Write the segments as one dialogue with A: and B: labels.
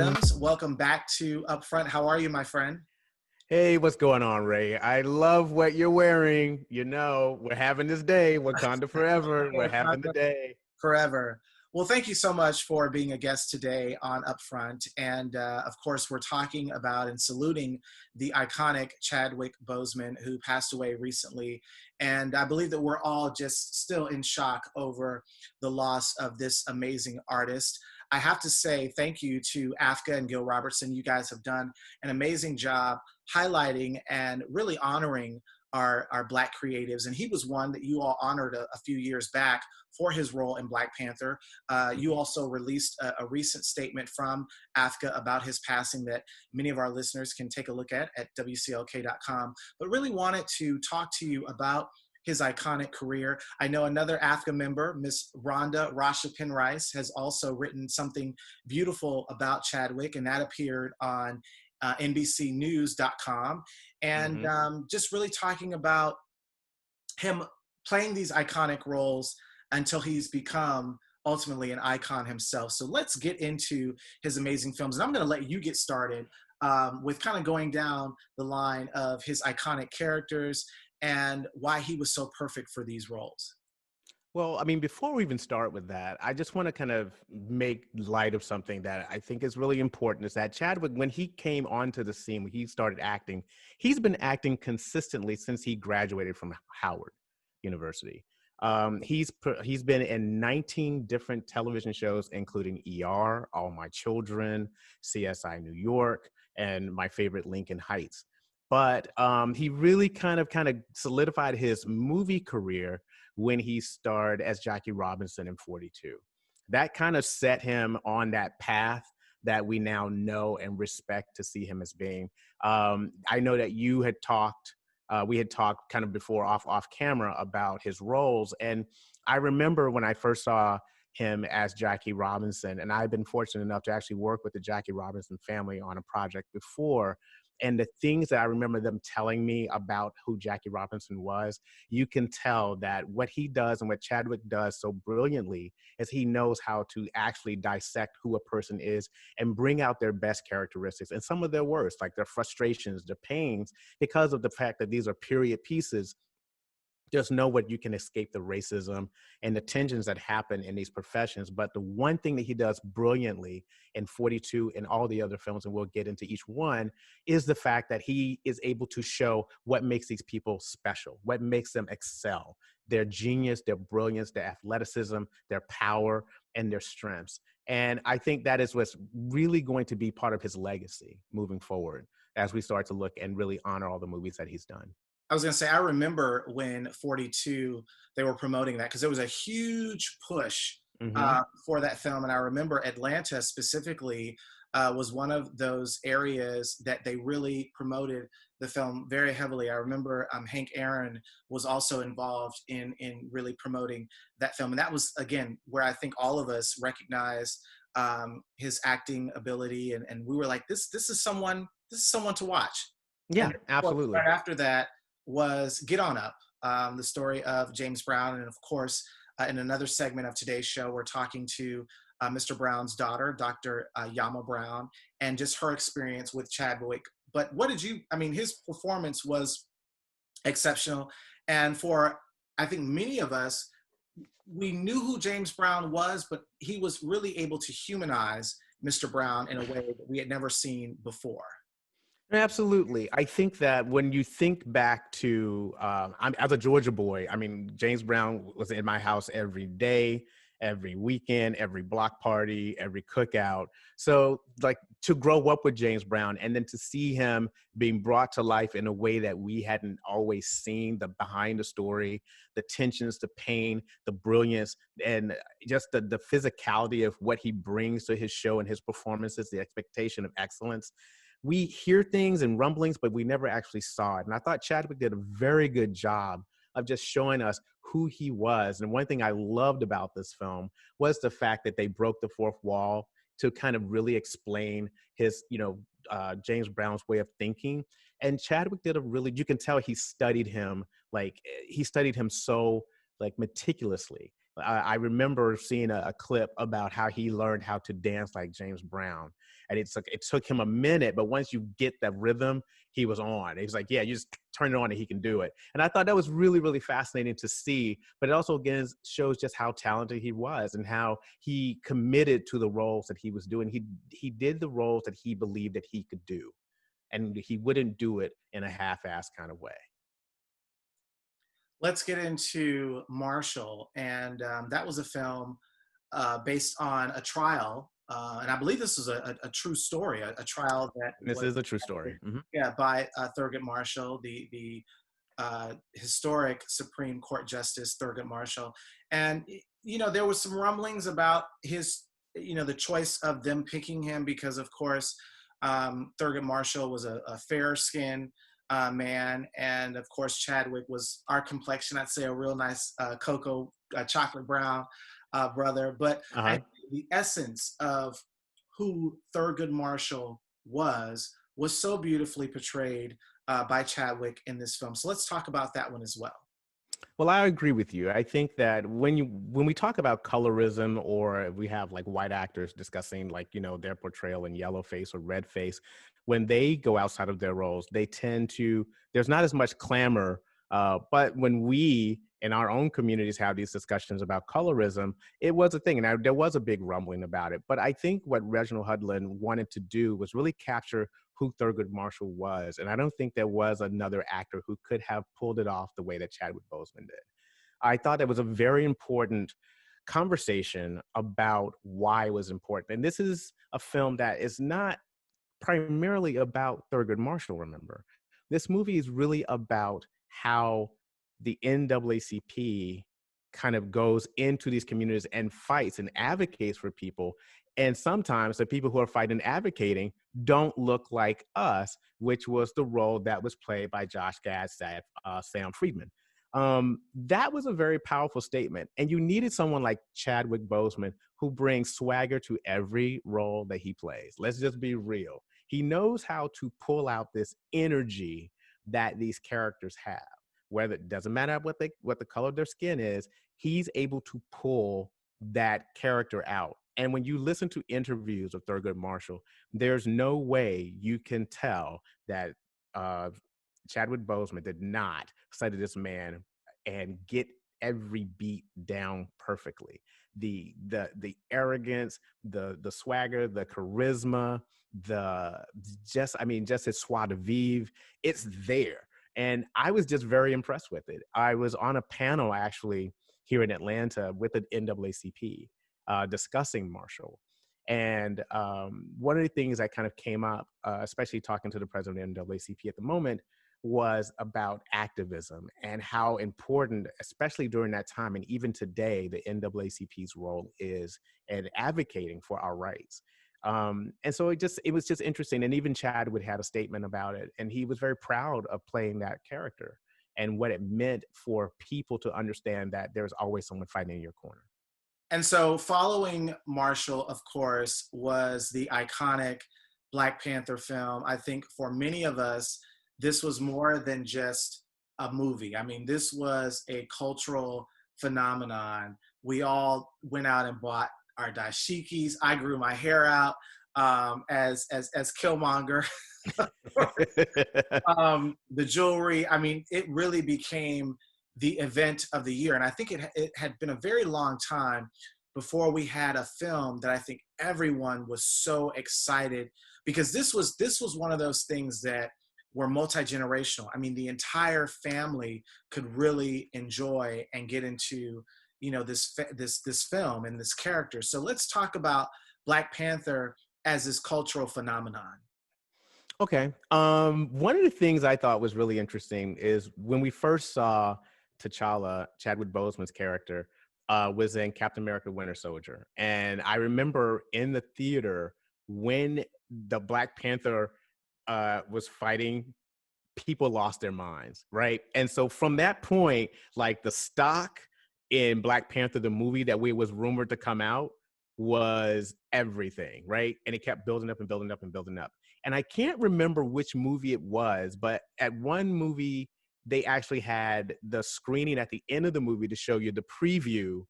A: Williams. Welcome back to Upfront. How are you, my friend?
B: Hey, what's going on, Ray? I love what you're wearing. You know, we're having this day, Wakanda forever. We're having the day.
A: Forever. Well, thank you so much for being a guest today on Upfront. And of course, we're talking about and saluting the iconic Chadwick Boseman, who passed away recently. And I believe that we're all just still in shock over the loss of this amazing artist. I have to say thank you to AAFCA and Gil Robertson. You guys have done an amazing job highlighting and really honoring our Black creatives. And he was one that you all honored a few years back for his role in Black Panther. You also released a recent statement from AAFCA about his passing that many of our listeners can take a look at WCLK.com. But really wanted to talk to you about his iconic career. I know another AAFCA member, Miss Rhonda Rasha Penrice, has also written something beautiful about Chadwick, and that appeared on NBCnews.com. And just really talking about him playing these iconic roles until he's become ultimately an icon himself. So let's get into his amazing films. And I'm going to let you get started with kind of going down the line of his iconic characters and why he was so perfect for these roles.
B: Well, I mean, before we even start with that, I just want to kind of make light of something that I think is really important is that Chadwick, when he came onto the scene, when he started acting, he's been acting consistently since he graduated from Howard University. He's been in 19 different television shows, including ER, All My Children, CSI New York, and my favorite, Lincoln Heights. But he really kind of solidified his movie career when he starred as Jackie Robinson in 42. That kind of set him on that path that we now know and respect to see him as being. I know that you had talked, we had talked kind of before off camera about his roles. And I remember when I first saw him as Jackie Robinson, and I've been fortunate enough to actually work with the Jackie Robinson family on a project before. And the things that I remember them telling me about who Jackie Robinson was, you can tell that what he does and what Chadwick does so brilliantly is he knows how to actually dissect who a person is and bring out their best characteristics and some of their worst, like their frustrations, their pains, because of the fact that these are period pieces. Just know what you can escape the racism and the tensions that happen in these professions. But the one thing that he does brilliantly in 42 and all the other films, and we'll get into each one, is the fact that he is able to show what makes these people special, what makes them excel, their genius, their brilliance, their athleticism, their power, and their strengths. And I think that is what's really going to be part of his legacy moving forward as we start to look and really honor all the movies that he's done.
A: I was going to say, I remember when 42, they were promoting that because there was a huge push for that film. And I remember Atlanta specifically was one of those areas that they really promoted the film very heavily. I remember Hank Aaron was also involved in really promoting that film. And that was, again, where I think all of us recognized his acting ability. And we were like, this is someone to watch.
B: Yeah,
A: And
B: absolutely.
A: right after that was Get On Up, the story of James Brown. And of course, in another segment of today's show, we're talking to Mr. Brown's daughter, Dr. Yama Brown, and just her experience with Chadwick. But his performance was exceptional. And for, I think, many of us, we knew who James Brown was, but he was really able to humanize Mr. Brown in a way that we had never seen before.
B: Absolutely. I think that when you think back to, as a Georgia boy, I mean, James Brown was in my house every day, every weekend, every block party, every cookout. So like to grow up with James Brown and then to see him being brought to life in a way that we hadn't always seen, the behind the story, the tensions, the pain, the brilliance, and just the physicality of what he brings to his show and his performances, the expectation of excellence. We hear things and rumblings, but we never actually saw it. And I thought Chadwick did a very good job of just showing us who he was. And one thing I loved about this film was the fact that they broke the fourth wall to kind of really explain his, James Brown's way of thinking. And Chadwick did you can tell he studied him so meticulously. I remember seeing a clip about how he learned how to dance like James Brown. And it took him a minute, but once you get that rhythm, he was on. He's like, yeah, you just turn it on and he can do it. And I thought that was really, really fascinating to see. But it also, again, shows just how talented he was and how he committed to the roles that he was doing. He did the roles that he believed that he could do, and he wouldn't do it in a half-assed kind of way.
A: Let's get into Marshall, and that was a film based on a trial, and I believe this is a true story, a trial that
B: This
A: was,
B: is a true story. Mm-hmm.
A: yeah, by Thurgood Marshall, the historic Supreme Court Justice Thurgood Marshall. And there was some rumblings about his, the choice of them picking him because, of course, Thurgood Marshall was a fair-skinned man, and of course Chadwick was our complexion. I'd say a real nice cocoa chocolate brown brother. But I
B: Uh-huh.
A: think the essence of who Thurgood Marshall was so beautifully portrayed by Chadwick in this film. So let's talk about that one as well.
B: Well, I agree with you. I think that when we talk about colorism, or we have like white actors discussing like, their portrayal in yellow face or red face, when they go outside of their roles, they tend to, there's not as much clamor. But when we in our own communities have these discussions about colorism, it was a thing. And there was a big rumbling about it. But I think what Reginald Hudlin wanted to do was really capture who Thurgood Marshall was. And I don't think there was another actor who could have pulled it off the way that Chadwick Boseman did. I thought it was a very important conversation about why it was important. And this is a film that is not primarily about Thurgood Marshall, remember. This movie is really about how the NAACP kind of goes into these communities and fights and advocates for people. And sometimes the people who are fighting and advocating don't look like us, which was the role that was played by Josh Gad's dad, Sam Friedman. That was a very powerful statement. And you needed someone like Chadwick Boseman who brings swagger to every role that he plays. Let's just be real. He knows how to pull out this energy that these characters have. Whether it doesn't matter what the color of their skin is, he's able to pull that character out. And when you listen to interviews of Thurgood Marshall, there's no way you can tell that uh, Chadwick Boseman did not study this man and get every beat down perfectly. The arrogance, the swagger, the charisma, the just his joie de vivre, it's there. And I was just very impressed with it. I was on a panel actually here in Atlanta with the NAACP discussing Marshall. And one of the things that kind of came up, especially talking to the president of NAACP at the moment, was about activism and how important, especially during that time and even today, the NAACP's role is in advocating for our rights. And so it was just interesting. And even Chadwick had a statement about it, and he was very proud of playing that character and what it meant for people to understand that there's always someone fighting in your corner.
A: And so following Marshall, of course, was the iconic Black Panther film. I think for many of us, this was more than just a movie. I mean, this was a cultural phenomenon. We all went out and bought our dashikis. I grew my hair out as Killmonger. The jewelry. I mean, it really became the event of the year. And I think it had been a very long time before we had a film that I think everyone was so excited, because this was one of those things that were multi-generational. I mean, the entire family could really enjoy and get into, this film and this character. So let's talk about Black Panther as this cultural phenomenon.
B: Okay. One of the things I thought was really interesting is when we first saw T'Challa, Chadwick Boseman's character, was in Captain America: Winter Soldier, and I remember in the theater when the Black Panther was fighting, people lost their minds, right? And so from that point, like the stock in Black Panther, the movie that we was rumored to come out, was everything, right? And it kept building up and building up and building up. And I can't remember which movie it was, but at one movie, they actually had the screening at the end of the movie to show you the preview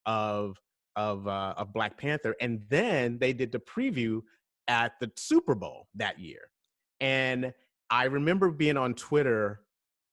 B: of of Black Panther, and then they did the preview at the Super Bowl that year. And I remember being on Twitter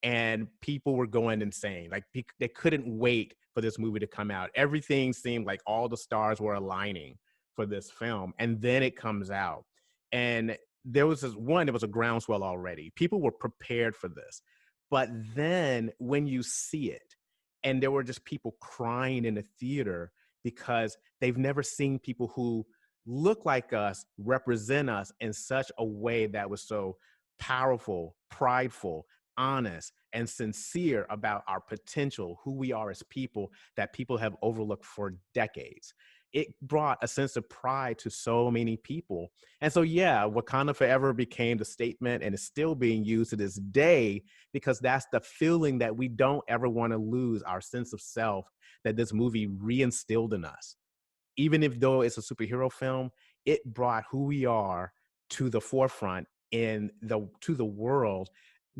B: and people were going insane. Like they couldn't wait for this movie to come out. Everything seemed like all the stars were aligning for this film. And then it comes out. And there was there was a groundswell already. People were prepared for this. But then when you see it, and there were just people crying in the theater because they've never seen people who look like us represent us in such a way that was so powerful, prideful, honest, and sincere about our potential, who we are as people that people have overlooked for decades. It brought a sense of pride to so many people. And so, yeah, Wakanda Forever became the statement and is still being used to this day because that's the feeling that we don't ever want to lose, our sense of self that this movie reinstilled in us. Even if though it's a superhero film, it brought who we are to the forefront to the world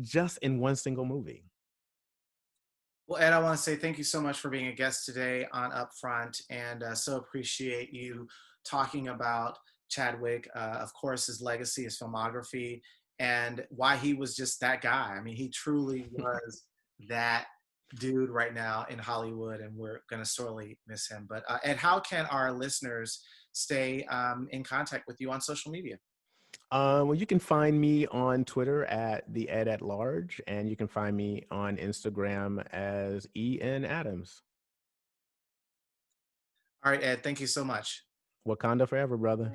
B: just in one single movie.
A: Well, Ed, I want to say thank you so much for being a guest today on Upfront, and so appreciate you talking about Chadwick. Of course, his legacy, his filmography, and why he was just that guy. I mean, he truly was that dude right now in Hollywood, and we're going to sorely miss him. But Ed, how can our listeners stay in contact with you on social media?
B: Well, you can find me on Twitter at the Ed at Large, and you can find me on Instagram as En Adams.
A: All right, Ed, thank you so much.
B: Wakanda forever, brother.